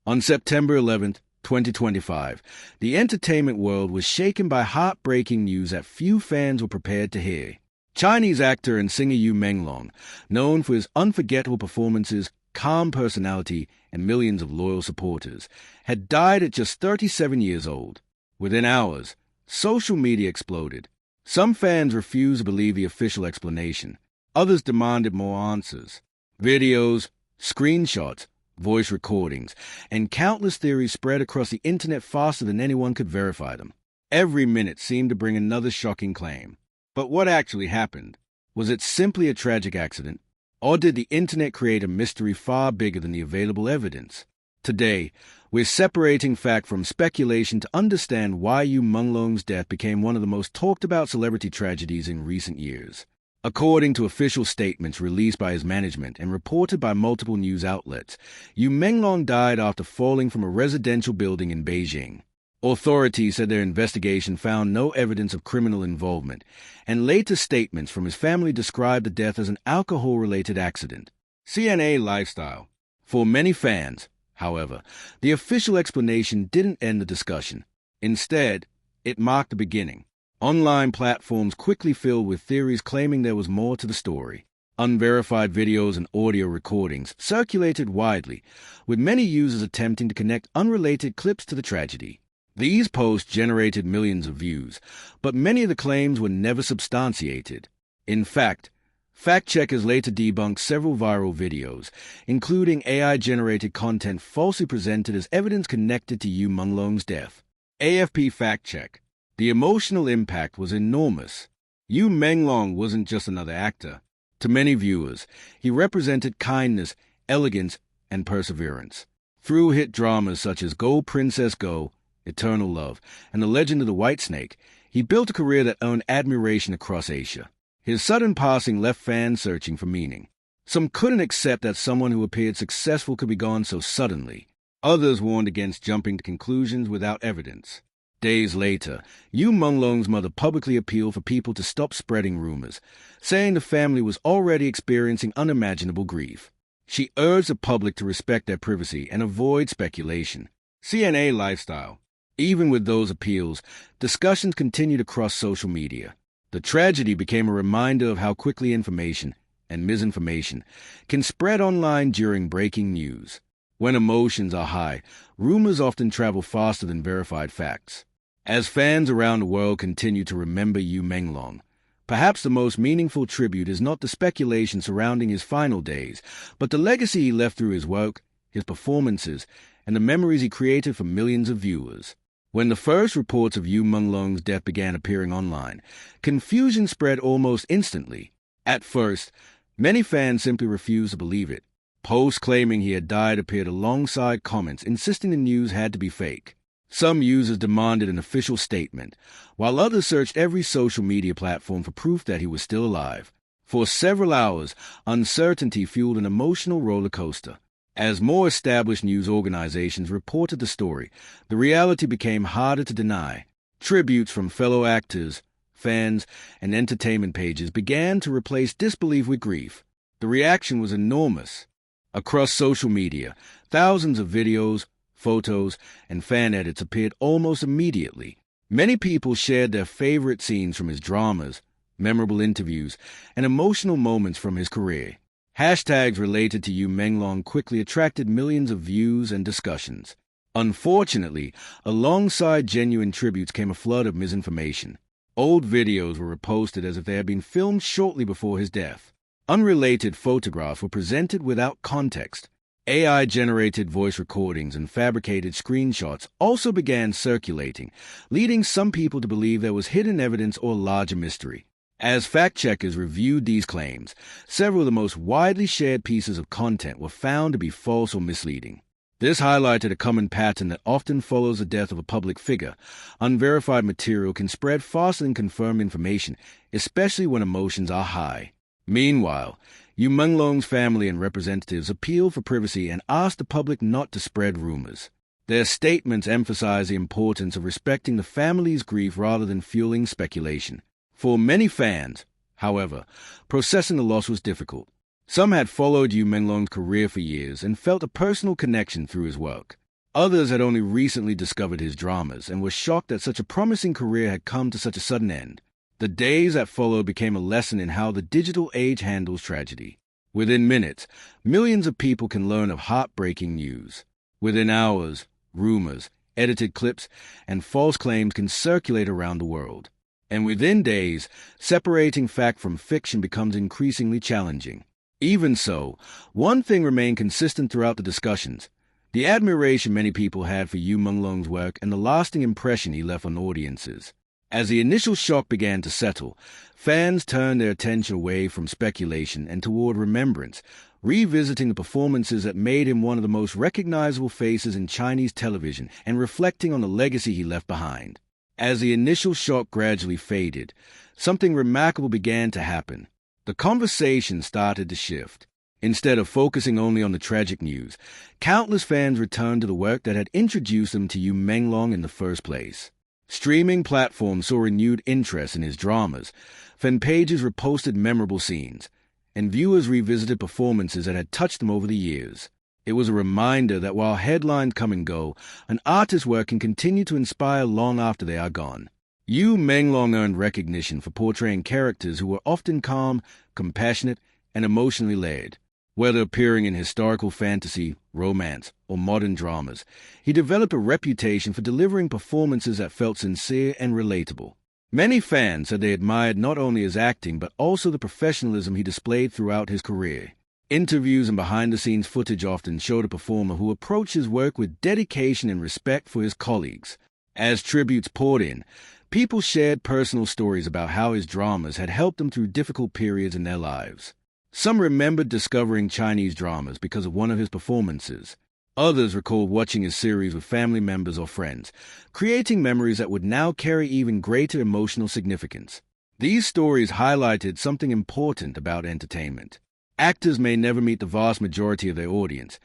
On September 11th, 2025, the entertainment world was shaken by heartbreaking news that few fans were prepared to hear. Chinese actor and singer Yu Menglong, known for his unforgettable performances, calm personality, and millions of loyal supporters, had died at just 37 years old. Within hours, social media exploded. Some fans refused to believe the official explanation. Others demanded more answers. Videos, screenshots, voice recordings, and countless theories spread across the internet faster than anyone could verify them. Every minute seemed to bring another shocking claim. But what actually happened? Was it simply a tragic accident? Or did the internet create a mystery far bigger than the available evidence? Today, we're separating fact from speculation to understand why Yu Menglong's death became one of the most talked-about celebrity tragedies in recent years. According to official statements released by his management and reported by multiple news outlets, Yu Menglong died after falling from a residential building in Beijing. Authorities said their investigation found no evidence of criminal involvement, and later statements from his family described the death as an alcohol-related accident. CNA lifestyle. For many fans, however, the official explanation didn't end the discussion. Instead, it marked the beginning. Online platforms quickly filled with theories claiming there was more to the story. Unverified videos and audio recordings circulated widely, with many users attempting to connect unrelated clips to the tragedy. These posts generated millions of views, but many of the claims were never substantiated. In fact, fact-checkers later debunked several viral videos, including AI-generated content falsely presented as evidence connected to Yu Menglong's death. AFP fact-check. The emotional impact was enormous. Yu Menglong wasn't just another actor. To many viewers, he represented kindness, elegance, and perseverance. Through hit dramas such as Go Princess Go, Eternal Love, and The Legend of the White Snake, he built a career that earned admiration across Asia. His sudden passing left fans searching for meaning. Some couldn't accept that someone who appeared successful could be gone so suddenly. Others warned against jumping to conclusions without evidence. Days later, Yu Menglong's mother publicly appealed for people to stop spreading rumors, saying the family was already experiencing unimaginable grief. She urged the public to respect their privacy and avoid speculation. CNA lifestyle. Even with those appeals, discussions continued across social media. The tragedy became a reminder of how quickly information and misinformation can spread online during breaking news. When emotions are high, rumors often travel faster than verified facts. As fans around the world continue to remember Yu Menglong, perhaps the most meaningful tribute is not the speculation surrounding his final days, but the legacy he left through his work, his performances, and the memories he created for millions of viewers. When the first reports of Yu Menglong's death began appearing online, confusion spread almost instantly. At first, many fans simply refused to believe it. Posts claiming he had died appeared alongside comments insisting the news had to be fake. Some users demanded an official statement, while others searched every social media platform for proof that he was still alive. For several hours, uncertainty fueled an emotional roller coaster. As more established news organizations reported the story, the reality became harder to deny. Tributes from fellow actors, fans, and entertainment pages began to replace disbelief with grief. The reaction was enormous. Across social media, thousands of videos, photos, and fan edits appeared almost immediately. Many people shared their favorite scenes from his dramas, memorable interviews, and emotional moments from his career. Hashtags related to Yu Menglong quickly attracted millions of views and discussions. Unfortunately, alongside genuine tributes came a flood of misinformation. Old videos were reposted as if they had been filmed shortly before his death. Unrelated photographs were presented without context. AI-generated voice recordings and fabricated screenshots also began circulating, leading some people to believe there was hidden evidence or larger mystery. As fact-checkers reviewed these claims, several of the most widely shared pieces of content were found to be false or misleading. This highlighted a common pattern that often follows the death of a public figure. Unverified material can spread faster than confirmed information, especially when emotions are high. Meanwhile, Yu Menglong's family and representatives appealed for privacy and asked the public not to spread rumors. Their statements emphasized the importance of respecting the family's grief rather than fueling speculation. For many fans, however, processing the loss was difficult. Some had followed Yu Menglong's career for years and felt a personal connection through his work. Others had only recently discovered his dramas and were shocked that such a promising career had come to such a sudden end. The days that followed became a lesson in how the digital age handles tragedy. Within minutes, millions of people can learn of heartbreaking news. Within hours, rumors, edited clips, and false claims can circulate around the world. And within days, separating fact from fiction becomes increasingly challenging. Even so, one thing remained consistent throughout the discussions: the admiration many people had for Yu Menglong's work and the lasting impression he left on audiences. As the initial shock began to settle, fans turned their attention away from speculation and toward remembrance, revisiting the performances that made him one of the most recognizable faces in Chinese television and reflecting on the legacy he left behind. As the initial shock gradually faded, something remarkable began to happen. The conversation started to shift. Instead of focusing only on the tragic news, countless fans returned to the work that had introduced them to Yu Menglong in the first place. Streaming platforms saw renewed interest in his dramas, fan pages reposted memorable scenes, and viewers revisited performances that had touched them over the years. It was a reminder that while headlines come and go, an artist's work can continue to inspire long after they are gone. Yu Menglong earned recognition for portraying characters who were often calm, compassionate, and emotionally layered. Whether appearing in historical fantasy, romance, or modern dramas, he developed a reputation for delivering performances that felt sincere and relatable. Many fans said they admired not only his acting but also the professionalism he displayed throughout his career. Interviews and behind-the-scenes footage often showed a performer who approached his work with dedication and respect for his colleagues. As tributes poured in, people shared personal stories about how his dramas had helped them through difficult periods in their lives. Some remembered discovering Chinese dramas because of one of his performances. Others recalled watching his series with family members or friends, creating memories that would now carry even greater emotional significance. These stories highlighted something important about entertainment. Actors may never meet the vast majority of their audience,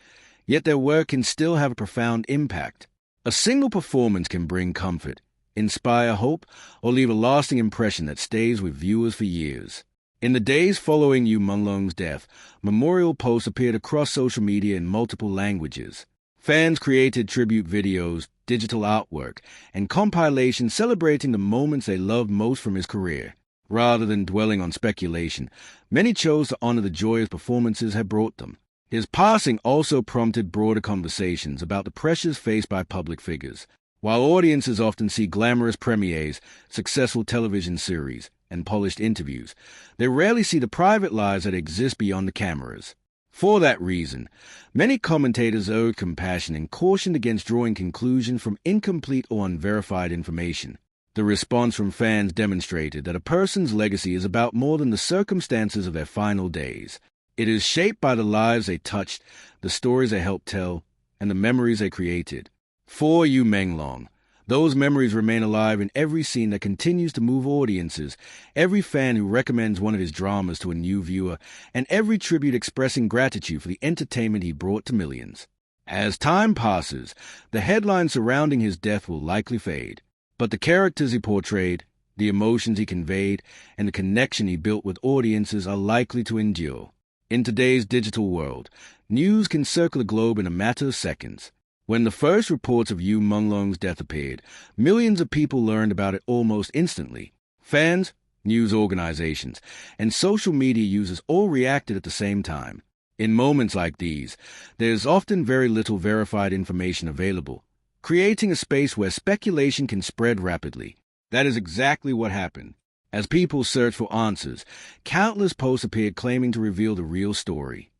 yet their work can still have a profound impact. A single performance can bring comfort, inspire hope, or leave a lasting impression that stays with viewers for years. In the days following Yu Menglong's death, memorial posts appeared across social media in multiple languages. Fans created tribute videos, digital artwork, and compilations celebrating the moments they loved most from his career. Rather than dwelling on speculation, many chose to honor the joy his performances had brought them. His passing also prompted broader conversations about the pressures faced by public figures. While audiences often see glamorous premieres, successful television series, and polished interviews, they rarely see the private lives that exist beyond the cameras. For that reason, many commentators urged compassion and cautioned against drawing conclusions from incomplete or unverified information. The response from fans demonstrated that a person's legacy is about more than the circumstances of their final days. It is shaped by the lives they touched, the stories they helped tell, and the memories they created. For Yu Menglong, those memories remain alive in every scene that continues to move audiences, every fan who recommends one of his dramas to a new viewer, and every tribute expressing gratitude for the entertainment he brought to millions. As time passes, the headlines surrounding his death will likely fade, but the characters he portrayed, the emotions he conveyed, and the connection he built with audiences are likely to endure. In today's digital world, news can circle the globe in a matter of seconds. When the first reports of Yu Menglong's death appeared, millions of people learned about it almost instantly. Fans, news organizations, and social media users all reacted at the same time. In moments like these, there is often very little verified information available, creating a space where speculation can spread rapidly. That is exactly what happened. As people searched for answers, countless posts appeared claiming to reveal the real story.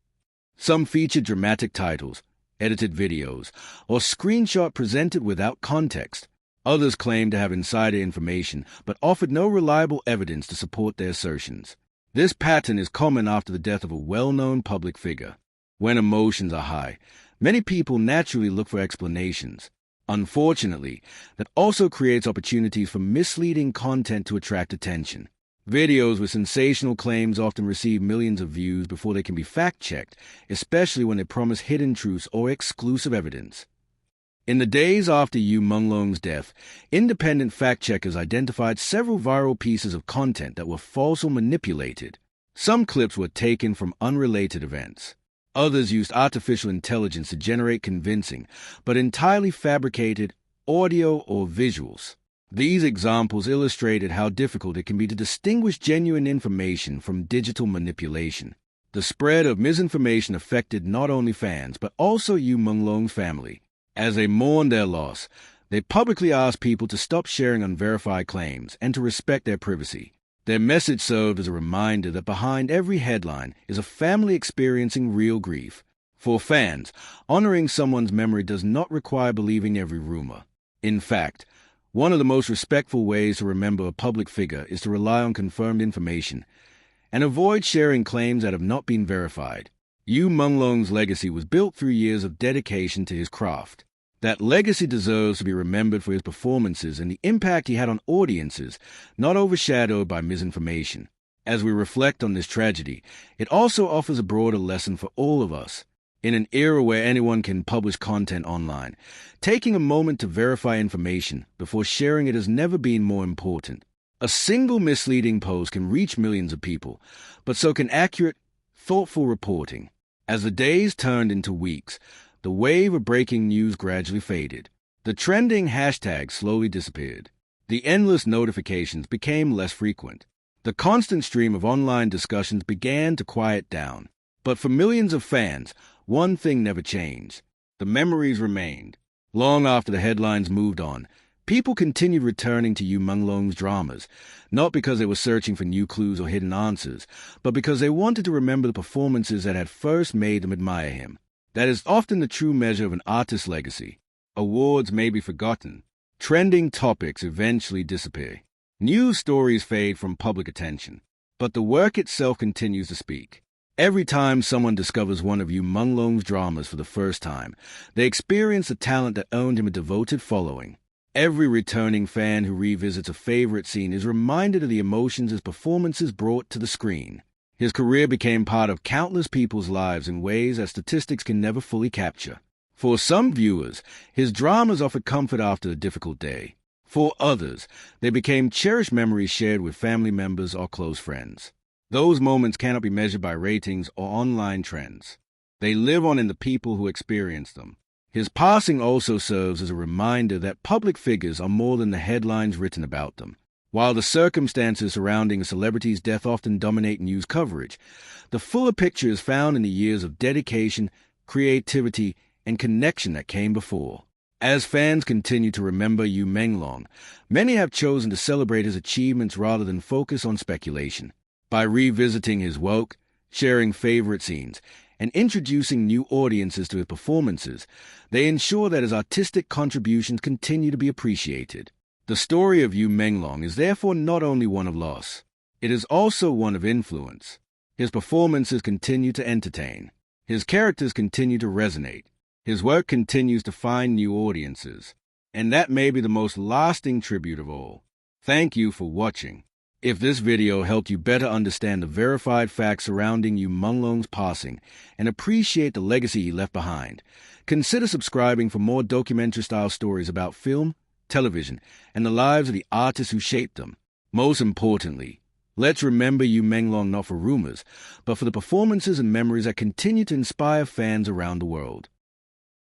Some featured dramatic titles, edited videos, or screenshot presented without context. Others claimed to have insider information, but offered no reliable evidence to support their assertions. This pattern is common after the death of a well-known public figure. When emotions are high, many people naturally look for explanations. Unfortunately, that also creates opportunities for misleading content to attract attention. Videos with sensational claims often receive millions of views before they can be fact-checked, especially when they promise hidden truths or exclusive evidence. In the days after Yu Menglong's death, independent fact-checkers identified several viral pieces of content that were false or manipulated. Some clips were taken from unrelated events. Others used artificial intelligence to generate convincing, but entirely fabricated audio or visuals. These examples illustrated how difficult it can be to distinguish genuine information from digital manipulation. The spread of misinformation affected not only fans, but also Yu Menglong's family. As they mourned their loss, they publicly asked people to stop sharing unverified claims and to respect their privacy. Their message served as a reminder that behind every headline is a family experiencing real grief. For fans, honoring someone's memory does not require believing every rumor. In fact, one of the most respectful ways to remember a public figure is to rely on confirmed information and avoid sharing claims that have not been verified. Yu Menglong's legacy was built through years of dedication to his craft. That legacy deserves to be remembered for his performances and the impact he had on audiences, not overshadowed by misinformation. As we reflect on this tragedy, it also offers a broader lesson for all of us. In an era where anyone can publish content online, taking a moment to verify information before sharing it has never been more important. A single misleading post can reach millions of people, but so can accurate, thoughtful reporting. As the days turned into weeks, the wave of breaking news gradually faded. The trending hashtags slowly disappeared. The endless notifications became less frequent. The constant stream of online discussions began to quiet down. But for millions of fans, one thing never changed. The memories remained. Long after the headlines moved on, people continued returning to Yu Menglong's dramas, not because they were searching for new clues or hidden answers, but because they wanted to remember the performances that had first made them admire him. That is often the true measure of an artist's legacy. Awards may be forgotten. Trending topics eventually disappear. News stories fade from public attention. But the work itself continues to speak. Every time someone discovers one of Yu Menglong's dramas for the first time, they experience the talent that earned him a devoted following. Every returning fan who revisits a favorite scene is reminded of the emotions his performances brought to the screen. His career became part of countless people's lives in ways that statistics can never fully capture. For some viewers, his dramas offered comfort after a difficult day. For others, they became cherished memories shared with family members or close friends. Those moments cannot be measured by ratings or online trends. They live on in the people who experience them. His passing also serves as a reminder that public figures are more than the headlines written about them. While the circumstances surrounding a celebrity's death often dominate news coverage, the fuller picture is found in the years of dedication, creativity, and connection that came before. As fans continue to remember Yu Menglong, many have chosen to celebrate his achievements rather than focus on speculation. By revisiting his work, sharing favorite scenes, and introducing new audiences to his performances, they ensure that his artistic contributions continue to be appreciated. The story of Yu Menglong is therefore not only one of loss, it is also one of influence. His performances continue to entertain. His characters continue to resonate. His work continues to find new audiences. And that may be the most lasting tribute of all. Thank you for watching. If this video helped you better understand the verified facts surrounding Yu Menglong's passing and appreciate the legacy he left behind, consider subscribing for more documentary-style stories about film, television, and the lives of the artists who shaped them. Most importantly, let's remember Yu Menglong not for rumors, but for the performances and memories that continue to inspire fans around the world.